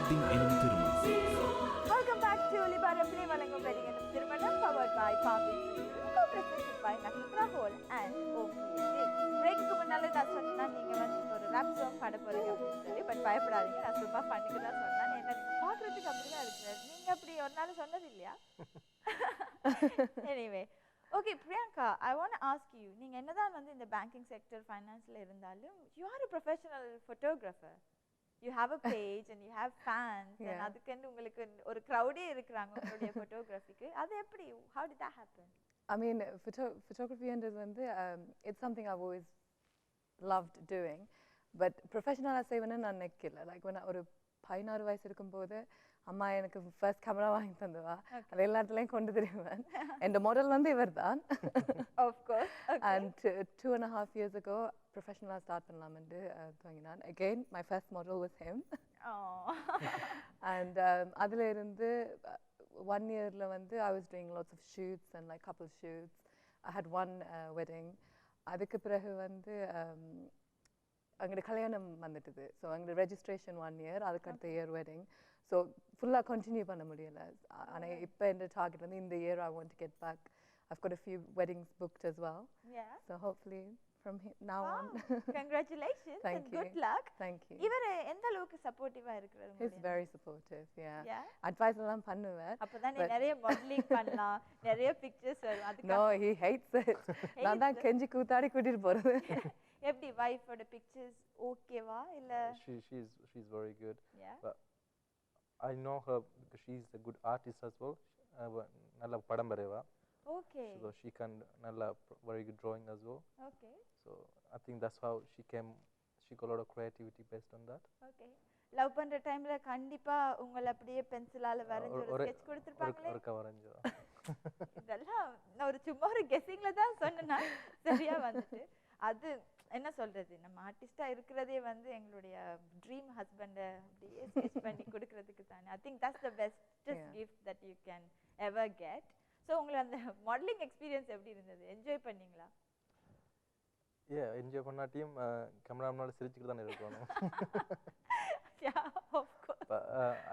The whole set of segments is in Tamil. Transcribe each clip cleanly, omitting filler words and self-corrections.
வெட்டிங் எனும் திருமணம். Welcome back to Libarapli வழங்கும் வெட்டிங் எனும் திருமணம் powered by Palm Beach co-presented by Nakshatra Hall and OPSD. பிரேக்குக்கு முன்னால நான் சொன்னா நீங்க வந்து ஒரு ரேப் சாங் பாட போறீங்க அப்படின்னு சொல்லி, பட் பயப்படாதீங்க, நான் சும்மா பண்ணுக்கு தான் சொன்னேன். என்ன நீங்க பாக்குறதுக்கு அப்படிதான் இருக்கிறார். நீங்க அப்படி ஒரு நாள் சொன்னது இல்லையா? Anyway, okay, Priyanka, I want to ask you, நீங்க என்னதான் வந்து இந்த பேங்கிங் செக்டர் ஃபைனான்ஸ்ல இருந்தாலும் you are a professional photographer. You have a page and you have fans and அதுக்கு உங்களுக்கு ஒரு crowdே இருக்குறாங்க உங்களுடைய photography-க்கு. அது எப்படி? How did that happen? I mean, photography என்றது வந்து it's something I've always loved doing, but professional-ஆ செய்வேன்னு நான் நினைக்கல. Like when ஒரு 16 வயசு இருக்கும்போது அம்மா எனக்கு ஃபர்ஸ்ட் கேமரா வாங்கி தந்தவா, அது எல்லா இடத்துலையும் கொண்டு திரிவேன். என் மாடல் வந்து இவர் தான். Of course. Okay. And 2.5 years ago, professional start பண்ணலாம்னு துவங்கினான். Again, my first model was him. Oh. And அதுல இருந்து 1 yearல வந்து I was doing lots of shoots and like couple shoots. I had one wedding. அதுக்கு பிறகு வந்து அங்கே கல்யாணம் வந்துட்டுது. ஸோ அங்கே ரெஜிஸ்ட்ரேஷன் 1 year, அதுக்கு அடுத்த இயர் வெட்டிங். ஸோ ஃபுல்லாக கண்டினியூ பண்ண முடியலை. ஆனால் இப்போ இந்த டார்கெட் வந்து இந்த year I want to get back. I've got a few weddings booked as well. Yeah. So hopefully from now on. Congratulations. Thank and you. Good luck. Thank you. இவர் எந்த அளவுக்கு சப்போர்ட்டிவா இருக்கிறாரு? He's very supportive. Yeah. Yeah. Advice எல்லாம் பண்ணுவார். அப்பதான் நீ நிறைய மாடலிங் பண்ணலாம், நிறைய பிக்சர்ஸ் வரும். அதுக்கு No, he hates it. நான் தான் கெஞ்சி கூத்தாடி கூட்டிட்டு போறது. எப்படி வைஃபோட பிக்சர்ஸ் ஓகேவா இல்ல? She's very good. Yeah. But I know her because she's a good artist as well. நல்ல படம் வரைவா. Okay. So she can நல்ல very good drawing as well. Okay. So I think that's how she got a lot of creativity based on that. Okay. Love பண்ற டைம்ல கண்டிப்பா உங்களை அப்படியே பென்சிலால வரைஞ்சு ஒரு ஸ்கெட்ச் கொடுத்திருப்பாங்களே? ஒரு வரைஞ்சா. இதெல்லாம் நான் ஒரு சும்மா ஒரு கெஸ்ஸிங்ல தான் சொன்னேன்னா சரியா வந்துட்டு. அது என்ன சொல்றது, நம்ம ஆர்டிஸ்டா இருக்கிறதே வந்து எங்களுடைய ட்ரீம் ஹஸ்பண்டை அப்படியே ஸ்கெட்ச் பண்ணி கொடுக்கறதுக்கு தானே. I think that's the bestest gift that you can ever get. So உங்களுக்கு அந்த மாடலிங் எக்ஸ்பீரியன்ஸ் எப்படி இருந்தது? என்ஜாய் பண்ணீங்களா? என்ஜாய் பண்ணாட்டியும் கேமரா முன்னாடி சிரிச்சுக்கிட்டு தானே இருக்கணும். Yeah, of course. But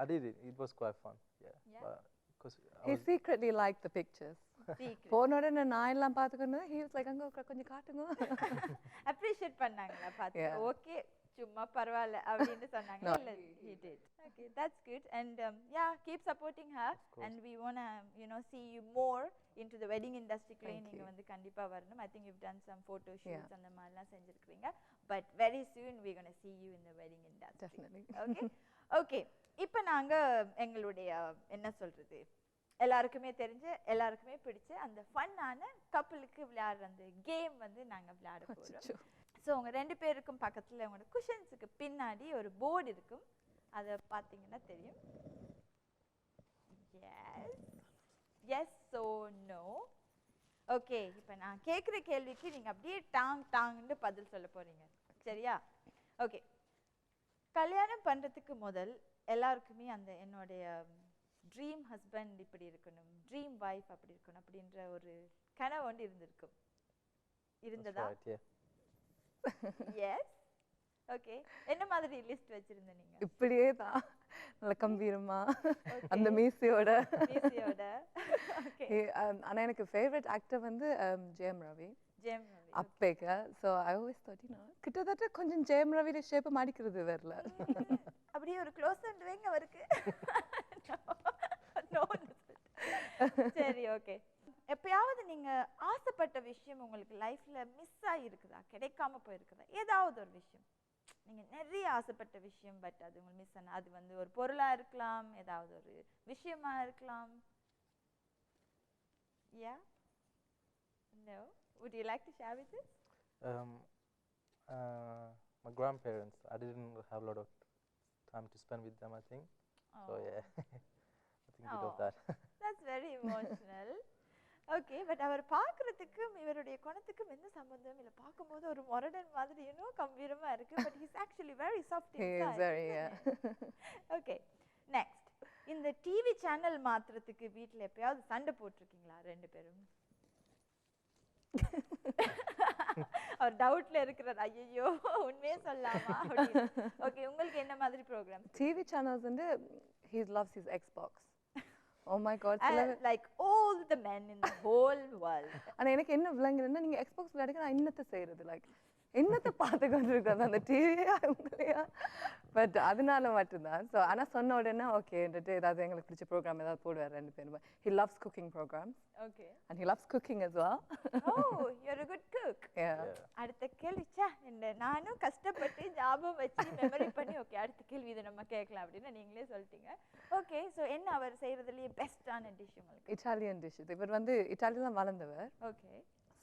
I did it. It was quite fun. Yeah. But because He secretly liked the pictures. Secret. போன உடனே நான் எல்லாம் பார்த்துக்கணும். He was like அங்க கொஞ்சம் காட்டுங்க. Appreciate பண்ணாங்களா பார்த்து? ஓகே, சும்மா பரவாயில்ல அப்படின்னு சொன்னாங்க. இல்ல, he did. Okay, that's good. And yeah, keep supporting her. And we want to see you more into the wedding industry. நீங்க வந்து கண்டிப்பா வரணும். I think you've done some photo shoots அந்த மாதிரிலாம் செஞ்சிருக்கீங்க. But very soon we're going to see you in the wedding industry. Definitely. Okay. Okay. இப்போ நாங்க எங்களுடைய என்ன சொல்றது, எல்லாருக்குமே தெரிஞ்ச எல்லாருக்குமே பிடிச்ச அந்த ஃபன்னான கப்பலுக்கு விளையாடுற அந்த கேம் வந்து நாங்க விளையாட போறோம். ஸோ உங்க ரெண்டு பேருக்கும் பக்கத்துல உங்களோட குஷன்ஸுக்கு பின்னாடி ஒரு போர்டு இருக்கும், அதை பார்த்தீங்கன்னா தெரியும். Yes so no. ஓகே, இப்போ நான் கேட்குற கேள்விக்கு நீங்க அப்படியே டாங்னு பதில் சொல்ல போறீங்க, சரியா? ஓகே. கல்யாணம் பண்றதுக்கு முதல் எல்லாருக்குமே அந்த என்னுடைய ட்ரீம் ஹஸ்பண்ட் இப்படி இருக்கணும், ட்ரீம் வைஃப் அப்படி இருக்கணும் அப்படின்ற ஒரு கனவு ஒன்று இருந்திருக்கும். இருந்ததா? எஸ். ஓகே. என்ன மாதிரி லிஸ்ட் வச்சிருந்த நீங்க? இப்படியே தான், நல்ல கம்பீரமா அந்த மீசையோட. ஓகே. ஆனா எனக்கு ஃபேவரட் ஆக்டர் வந்து ஜெயம் ரவி. அப்பேக்க. ஸோ ஐ ஆல்வேஸ் தாட் கிட்டத்தட்ட கொஞ்சம் ஜெயம் ரவியோட ஷேப்பை மாடிக்கிறது வரல. அப்படியே ஒரு க்ளோஸ் அண்ட் வைங்க அவருக்கு. சரி, ஓகே. எப்பயாவது நீங்க ஆசைப்பட்ட விஷயம் உங்களுக்கு லைஃப்ல மிஸ் ஆகிருக்குதா, கிடைக்காம போயிருக்குதா? ஏதாவது ஒரு விஷயம் நீங்க நிறைய ஆசைப்பட்ட விஷயம், பட் அது உங்களுக்கு மிஸ் ஆன, அது வந்து ஒரு பொருளா இருக்கலாம், ஏதாவது ஒரு விஷயமா இருக்கலாம். Yeah? No? Would you like to share with us? My grandparents, I didn't have a lot of time to spend with them, I think. Oh. So yeah, I think bit of that. That's very emotional. Okay, but அவர் பார்க்கிறதுக்கும் இவருடைய குணத்துக்கும் எந்த சம்பந்தமும் இல்லை. பார்க்கும்போது ஒரு மொரடன் மாதிரி கம்பீரமா இருக்கு, but he's actually very soft inside. He is very, yeah. Okay, next. இந்த டிவி சேனல் மாத்துறதுக்கு வீட்ல எப்பயாவது சண்டை போட்டிருக்கீங்களா ரெண்டு பேரும்? அவர் டவுட்ல இருக்கிறார், ஐயோ உண்மையே சொல்லலாமா அப்படின்னு. ஓகே, உங்களுக்கு என்ன மாதிரி program? TV channels and he loves his Xbox. Oh my god. Like all the men in the whole world. ஆனா எனக்கு என்ன விளங்குதுன்னா, நீங்க Xbox விளையாடுங்க, நான் என்னத்தை செய்யறது, லைக் என்னத்தை பார்த்து கொண்டிருக்கிறது அந்த டிவியா உங்களையா? பட் அதனால மட்டும்தான். ஸோ ஆனால் சொன்ன உடனே ஓகேன்ட்டு ஏதாவது எங்களுக்கு பிடிச்ச ப்ரோக்ராம் ஏதாவது போடுவார் ரெண்டு பேரும். He loves cooking programs. Okay. And he loves cooking as well. Oh, you're a good cook. Yeah. அடுத்த கேள்வி நானும் கஷ்டப்பட்டு ஞாபகம் வச்சு மெமரி பண்ணி ஓகே அடுத்த கேள்வி இதை நம்ம கேட்கலாம் அப்படின்னு நீங்களே சொல்லிட்டீங்க. ஓகே, ஸோ என்ன அவர் செய்யறதுலயே பெஸ்டான டிஷ் உங்களுக்கு? Italian dishes. இவர் வந்து இட்டாலியில வளர்ந்தவர். Okay.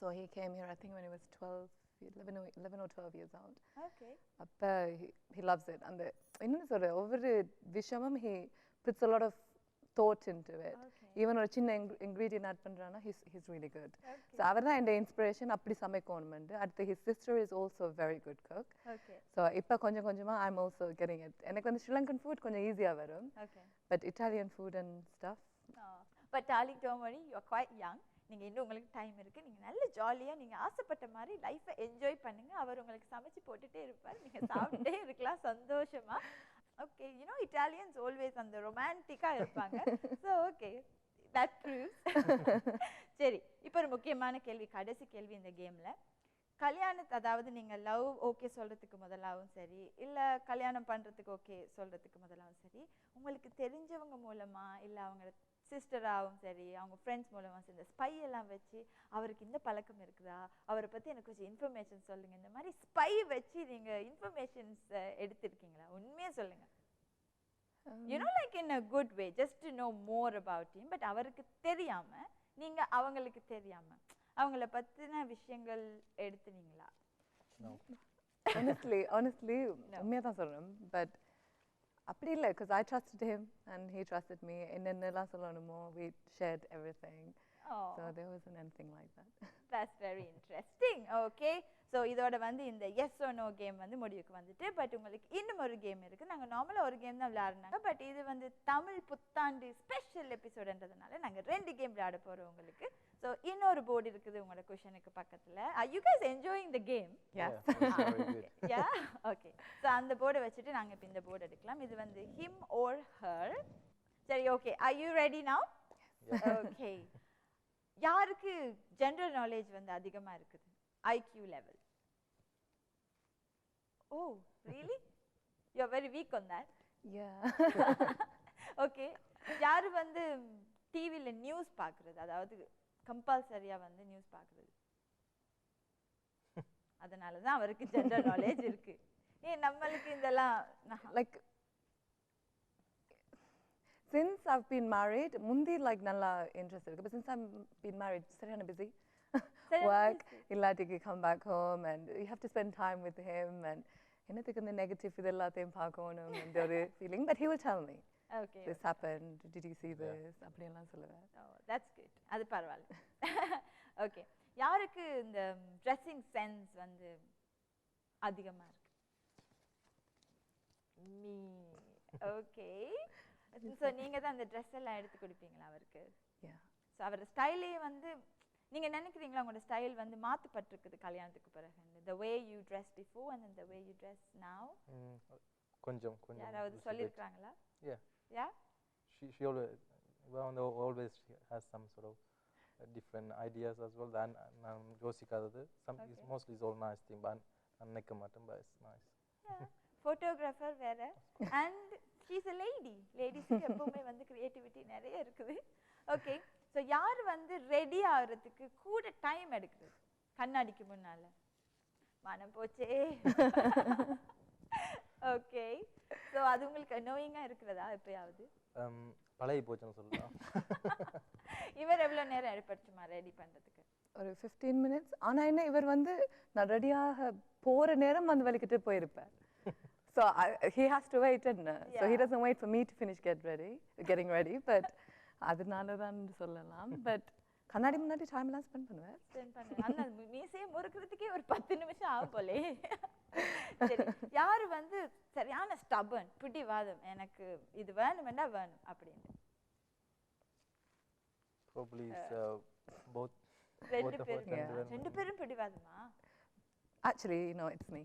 So he came here I think when he was 11 or 12 years old. Okay. அப்போ he loves it. அந்த என்னன்னு சொல்ற ஒவ்வொரு விஷயமும் he puts a lot of thought into it. Okay. Even ஒரு சின்ன ingredient add பண்றானா he's really good. Okay. So அவர் தான் என்னோட inspiration அப்படி சமைக்கணும்னு. அடுத்து his sister is also a very good cook. Okay. So இப்போ கொஞ்சம் கொஞ்சமா I'm also getting it. எனக்கு வந்து Sri Lankan food கொஞ்சம் ஈஸியா வரும். Okay. But Italian food and stuff. But darling, don't worry, you are quite young. நீங்க இன்னும் உங்களுக்கு டைம் இருக்கு. நீங்க நல்ல ஜாலியா நீங்க ஆசைப்பட்ட மாதிரி லைஃபை என்ஜாய் பண்ணுங்க. அவர் உங்களுக்கு சமைச்சு போட்டுட்டே இருப்பார், நீங்க சாப்பிட்டே இருக்கலாம் சந்தோஷமா. Okay, you know Italians always அந்த ரொமான்டிக்கா இருப்பாங்க. So okay, that proves. சரி, இப்போ ஒரு முக்கியமான கேள்வி, கடைசி கேள்வி இந்த கேம்ல. அதாவது நீங்க லவ் ஓகே சொல்றதுக்கு முதலாவும் சரி, இல்ல கல்யாணம் பண்றதுக்கு ஓகே சொல்றதுக்கு முதலாவும் சரி, உங்களுக்கு தெரிஞ்சவங்க மூலமா இல்ல அவங்க சிஸ்டராகவும் சரி, அவங்க ஃப்ரெண்ட்ஸ் மூலமா இந்த ஸ்பை எல்லாம் வச்சு அவருக்கு இந்த பழக்கம் இருக்குதா, அவரை பத்தி எனக்கு கொஞ்சம் இன்ஃபர்மேஷன் சொல்லுங்க, இந்த மாதிரி ஸ்பை வச்சு நீங்க இன்ஃபர்மேஷன்ஸ் எடுத்திருக்கீங்களா? உண்மையா சொல்லுங்க. You know, like in a good way, just to know more about him. But அவருக்கு தெரியாம நீங்க அவங்களுக்கு தெரியாம அவங்கள பத்தின விஷயங்கள் எடுத்துனீங்களா? No. honestly உண்மையா தான் சொல்றேன். But அப்படி இல்லை, because I trusted him and he trusted me. என்னென்னலாம் சொல்லணுமோ we shared everything. Oh. So there wasn't anything like that. That's very interesting. Okay, so இதோட வந்து இந்த எஸ் ஓ நோ கேம் வந்து முடிவுக்கு வந்துட்டு. பட் உங்களுக்கு இன்னும் ஒரு கேம் இருக்குது. நாங்கள் நார்மலாக ஒரு கேம் தான் விளையாடுனாங்க. பட் இது வந்து தமிழ் புத்தாண்டு ஸ்பெஷல் எபிசோடுன்றதுனால நாங்கள் 2 கேம் விளையாட போகிறோம் உங்களுக்கு. ஸோ இன்னொரு போர்டு இருக்குது உங்களோட குஷனுக்கு பக்கத்தில். Are you guys enjoying the game? Yeah. Very good. Yeah? Okay. So அந்த போர்டை வச்சுட்டு நாங்கள் இப்போ இந்த போர்டு எடுக்கலாம். இது வந்து him or her. சரி, okay. Are you ready now? Okay. யாருக்கு ஜெனரல் நாலேஜ் வந்து அதிகமா இருக்குது? IQ level. Oh, really? You're very weak on that. Yeah. Okay. யாரு வந்து டிவில நியூஸ் பார்க்குறது, அதாவது கம்பல்சரியா வந்து நியூஸ் பார்க்குறது? அதனால தான் அவருக்கு ஜெனரல் நாலேஜ் இருக்கு. நம்மளுக்கு இதெல்லாம் like since I've been married, mundi like nalla interest irukku, but since I've been married, சரியான busy. Work, illatiki come back home and you have to spend time with him and ennathukku the negative idu ellathayum paakonum and oru feeling, but he will tell me. Okay. This happened, did you see this? அப்படி எல்லாம் சொல்லுவார். Oh, that's good. அது பரவாயில்ல. Okay. யாருக்கு இந்த ட்ரெஸ்ஸிங் சென்ஸ் வந்து அதிகமா இருக்கு? Me. Okay. ஸோ நீங்கள் தான் அந்த ட்ரெஸ் எல்லாம் எடுத்து கொடுப்பீங்களா அவருக்கு? ஸோ அவர் ஸ்டைலே வந்து நீங்கள் நினைக்கிறீங்களா உங்களோட ஸ்டைல் வந்து மாற்றப்பட்டிருக்குது கல்யாணத்துக்கு பிறகு? the way you dress before and then the way you dress now? கொஞ்சம் யாராவது சொல்லியிருக்காங்களா? Yeah. She always has some sort of different ideas as well. Than யோசிக்காதது. It's mostly all nice thing, but நினைக்க மாட்டேன், but it's nice. Photographer வேற, and she's a lady. லேடிஸ்க்கு எப்பவுமே வந்து கிரியேட்டிவிட்டி நிறைய இருக்குது. ஓகே, ஸோ யார் வந்து ரெடி ஆகிறதுக்கு கூட டைம் எடுக்குது கண்ணாடிக்கு முன்னால? மனம் போச்சே. ஓகே, ஸோ அது உங்களுக்கு அனோயிங்காக இருக்கிறதா எப்பயாவது? பழகி போச்சுன்னு சொல்லலாம். இவர் எவ்வளோ நேரம் எடுப்பட்டுமா ரெடி பண்ணுறதுக்கு? ஒரு 15 minutes. ஆனா என்ன, இவர் வந்து நான் ரெடியாக போற நேரம் வந்து வலிக்கிட்டு போயிருப்பேன். So he has to wait, and so he doesn't wait for me to finish getting ready, but அதனால தான் சொல்லலாம். பட் கண்ணாடி முன்னாடி டைம் எல்லாம் ஸ்பெண்ட் பண்ணுவேன். அந்த மீசையை முறுக்கிறதுக்கே ஒரு 10 நிமிஷம் ஆகும் போலே. சரி, யாரு வந்து சரியான ஸ்டபர்ன், பிடிவாதம், எனக்கு இது வேணுமெண்டா வேணும் அப்படின்னு? Probably both. ரெண்டு பேரும் பிடிவாதமா? Actually, it's me.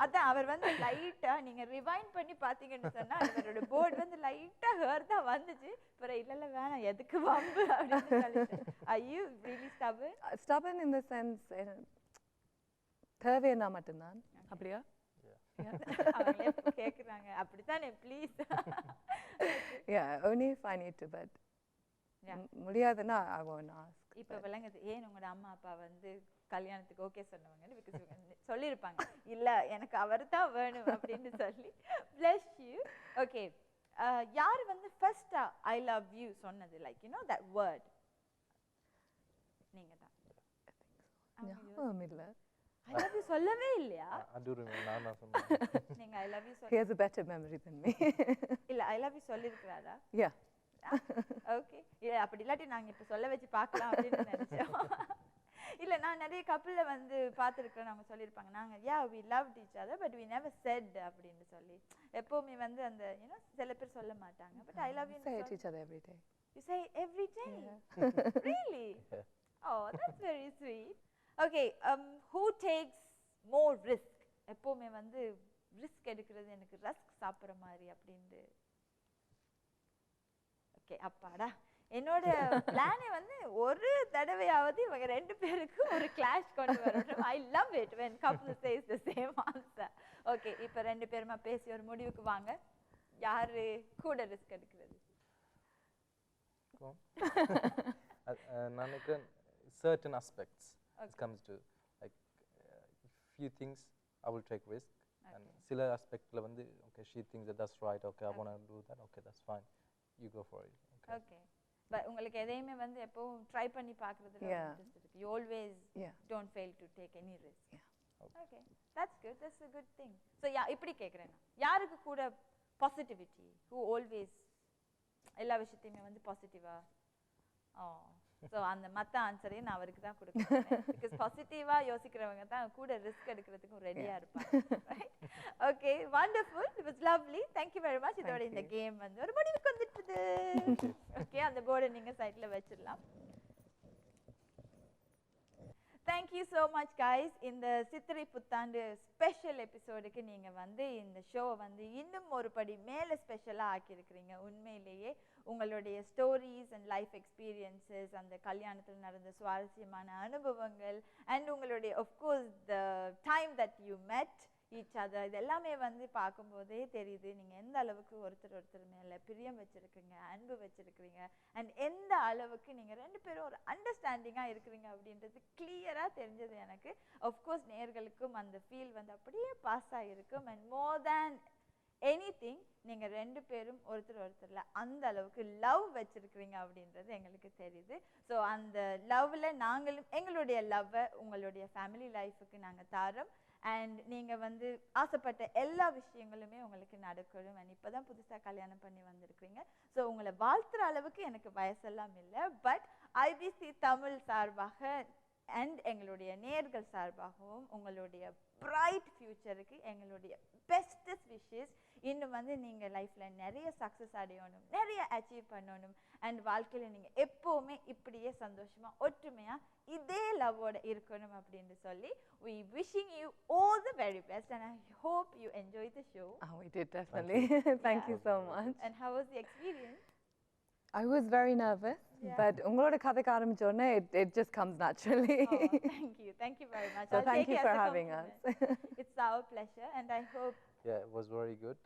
அதான் அவர் வந்து லைட்டா நீங்க ரிவைண்ட் பண்ணி பாத்தீங்கன்னு சொன்னா அவரோட போர்டு வந்து லைட்டா ஹேர் தான் வந்துச்சு. அப்புறம் இல்ல வேணாம் எதுக்கு வம்பு அப்படின்னு சொல்லிட்டு. Are you really stubborn? Stubborn in the sense, தேவைன்னா மட்டும்தான். அப்படியா? அவங்களே கேக்குறாங்க அப்படித்தானே please. Yeah, only if I need to, but முடியாதுன்னா I won't ask. இப்ப விளங்குது ஏன் உங்களோட அம்மா அப்பா வந்து கல்யாணத்துக்கு ஓகே சொன்னவங்கன்னு. பிகாஸ் சொல்லியிருப்பாங்க இல்ல எனக்கு அவர் தான் வேணும் அப்படின்னு சொல்லி. bless you. ஓகே, யார் வந்து ஃபர்ஸ்டா ஐ லவ் யூ சொன்னது? லைக் that word நீங்க தான். ஞாபகம் இல்ல. ஐ லவ் யூ சொல்லவே இல்லையா? நான் தான் சொன்னேன். நீங்க I love you He has a better memory than me. இல்ல ஐ லவ் யூ சொல்லிருக்காரா? Yeah. ஓகே, இல்ல அப்படி இல்லாட்டி நாங்க இப்ப சொல்ல வச்சு பார்க்கலாம் அப்படின்னு நினைச்சோம். இல்ல நான் நிறைய கப்பல்ல வந்து பார்த்திருக்கேன். அவங்க சொல்லியிருப்பாங்க நாங்க we loved each other but we never said அப்படின்னு சொல்லி. எப்பவுமே வந்து அந்த சில பேர் சொல்ல மாட்டாங்க. But I love you. Say it to each other every day. You say every day? Yeah. Really? Oh, that's very sweet. Okay, who takes more risk? எப்பவுமே வந்து ரிஸ்க் எடுக்கிறது எனக்கு ரஸ்க் சாப்பிடுற மாதிரி அப்படின்னு. ஓகே, அப்பாடா என்னோட பிளானே வந்து ஒரு தடவையாவது இவங்க ரெண்டு பேருக்கும் ஒரு கிளாஷ் கொண்டு வரணும். I love it when couple says the same answer. Okay, இப்போ ரெண்டு பேருமா பேசி ஒரு முடிவுக்கு வாங்க. யாரு கூட ரிஸ்க் எடுக்கிறது? நான் நினைக்கிறேன் certain aspects it comes to like few things I will take risk and சில aspectல வந்து okay she thinks that that's right, okay I want to do that, okay that's fine, you go for it. Okay, but உங்களுக்கு எதையுமே வந்து எப்பவும் ட்ரை பண்ணி பார்க்கிறதுல இன்ட்ரெஸ்ட் இருக்கு. You always don't fail to take any risk. Okay, that's good, that's a good thing. So இப்படி கேக்குறேன், யாருக்கு கூட பாசிட்டிவிட்டி, who always எல்லா விஷயத்தையுமே வந்து பாசிட்டிவா? ஸோ அந்த மற்ற ஆன்சரையும் நான் அவருக்கு தான் கொடுக்குறேன். பிகாஸ் பாசிட்டிவாக யோசிக்கிறவங்க தான் கூட ரிஸ்க் எடுக்கிறதுக்கும் ரெடியாக இருப்பாங்க. Okay, wonderful, it was lovely, thank you very much. இதோட இந்த கேம் வந்து ஒரு முடிவுக்கு வந்துட்டுது. ஓகே, அந்த போர்டை நீங்கள் சைட்டில் வச்சிடலாம். Thank you so much guys. இந்த சித்திரை புத்தாண்டு ஸ்பெஷல் எபிசோடுக்கு நீங்கள் வந்து இந்த ஷோவை வந்து இன்னும் ஒரு படி மேலே ஸ்பெஷலாக ஆக்கியிருக்கிறீங்க. உண்மையிலேயே உங்களுடைய ஸ்டோரிஸ் அண்ட் லைஃப் எக்ஸ்பீரியன்சஸ், அந்த கல்யாணத்தில் நடந்த சுவாரஸ்யமான அனுபவங்கள் அண்ட் உங்களுடைய of course the time that you மெட் ஈச் அதர், இது எல்லாமே வந்து பார்க்கும்போதே தெரியுது நீங்கள் எந்த அளவுக்கு ஒருத்தர் மேலே பிரியம் வச்சுருக்கீங்க, அன்பு வச்சுருக்கிறீங்க, அண்ட் எந்த அளவுக்கு நீங்கள் ரெண்டு பேரும் ஒரு அண்டர்ஸ்டாண்டிங்காக இருக்கிறீங்க அப்படின்றது கிளியராக தெரிஞ்சது எனக்கு. ஆஃப்கோர்ஸ் நேயர்களுக்கும் அந்த ஃபீல் வந்து அப்படியே பாஸ் ஆகிருக்கும். அண்ட் மோர் தேன் எனிதிங் நீங்கள் ரெண்டு பேரும் ஒருத்தரில் அந்த அளவுக்கு லவ் வச்சுருக்கிறீங்க அப்படின்றது எங்களுக்கு தெரியுது. ஸோ அந்த லவ்வில் நாங்களும் எங்களுடைய லவ்வை உங்களுடைய ஃபேமிலி லைஃபுக்கு நாங்கள் தாரோம். அண்ட் நீங்கள் வந்து ஆசைப்பட்ட எல்லா விஷயங்களுமே உங்களுக்கு நடக்கணும். அண்ட் இப்போ தான் புதுசாக கல்யாணம் பண்ணி வந்திருக்கிறீங்க. ஸோ உங்களை வாழ்த்துற அளவுக்கு எனக்கு வயசெல்லாம் இல்லை. பட் ஐபிசி தமிழ் சார்பாக அண்ட் எங்களுடைய நேயர்கள் சார்பாகவும் உங்களுடைய பிரைட் ஃபியூச்சருக்கு எங்களுடைய பெஸ்டஸ்ட் விஷஸ். இன்னும் வந்து நீங்கள் லைஃப்பில் நிறைய சக்ஸஸ் அடையணும், நிறைய அச்சீவ் பண்ணணும், அண்ட் வாழ்க்கையில் நீங்கள் எப்போவுமே இப்படியே சந்தோஷமாக ஒற்றுமையாக இதே லவ்வோட இருக்கணும் அப்படின்னு சொல்லி we wishing you all the very best and I hope you enjoyed the show. We did definitely. Thank you so much. And how was the experience? I was very nervous, but உங்களோட கதைக்கு ஆரம்பிச்சோனே it just comes naturally. Thank you very much. So thank you for having us. It's our pleasure and I hope it was very good.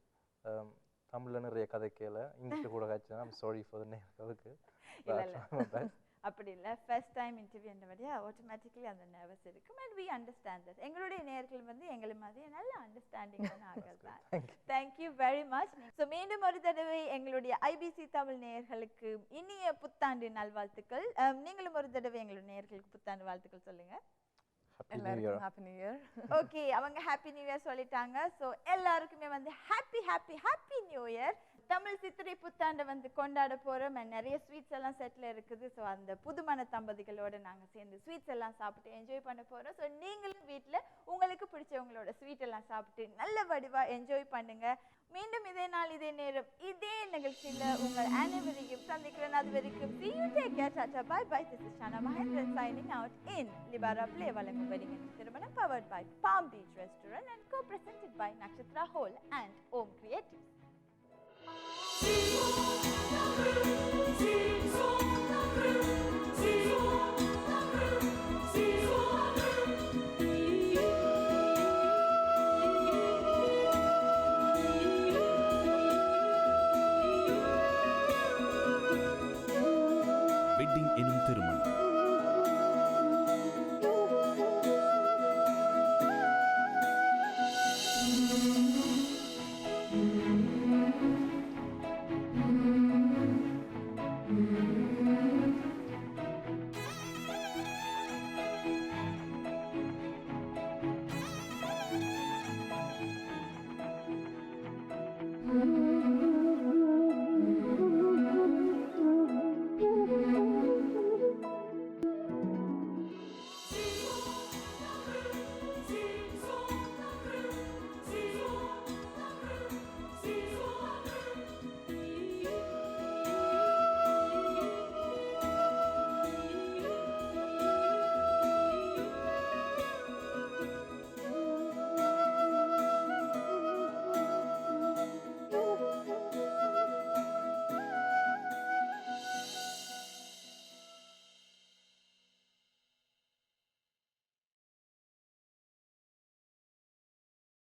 தமிழ்ல நிறைய கதை கேள, இங்கிலீஷ்ல கூட கச்சேன். I'm sorry for the நேரத்துக்கு. இல்ல அப்படி இல்லை, ஃபர்ஸ்ட் டைம் இன்டர்வியூன்றபடியா ஆட்டோமேட்டிக்கலி அந்த நர்வஸ் இருக்கும். And we understand that. எங்களுடைய நேயர்கள் வந்து எங்களை மாதிரி நல்ல அண்டர்ஸ்டாண்டிங்கான ஆட்கள் தான். Thank you very much. ஸோ மீண்டும் ஒரு தடவை எங்களுடைய ஐபிசி தமிழ் நேயர்களுக்கு இனிய புத்தாண்டு நல்வாழ்த்துக்கள். நீங்களும் ஒரு தடவை எங்களுடைய நேயர்களுக்கு புத்தாண்டு வாழ்த்துக்கள் சொல்லுங்க. எல்லாருக்கும் ஹாப்பி நியூ இயர். ஓகே, அவங்க ஹாப்பி நியூ இயர் சொல்லிட்டாங்க. ஸோ எல்லாருக்குமே வந்து happy happy happy new year. Tamil சித்திரை புத்தாண்டை வந்து கொண்டாட போகிறோம். நிறைய ஸ்வீட்ஸ் எல்லாம் செட்டில் இருக்குது. ஸோ அந்த புதுமண தம்பதிகளோடு நாங்கள் சேர்ந்து ஸ்வீட்ஸ் எல்லாம் சாப்பிட்டு என்ஜாய் பண்ண போகிறோம். ஸோ நீங்களும் வீட்டில் உங்களுக்கு பிடிச்சவங்க உங்களோட ஸ்வீட் எல்லாம் சாப்பிட்டு நல்ல வடிவா என்ஜாய் பண்ணுங்க. மீண்டும் இதே நாள் இதே நேரம் இதே நிகழ்ச்சியில உங்கள் அனைவரையும் சந்திக்கிறேன். அது வரைக்கும் see you, take care, tata, bye bye. This is Shana Mahendran signing out in Libara Play வழங்கும் wedding and திருமணம் powered by Palm Beach Restaurant and co-presented by Nakshatra Hall and Om Creatives. Wedding எனும் திருமணம். Mm-hmm.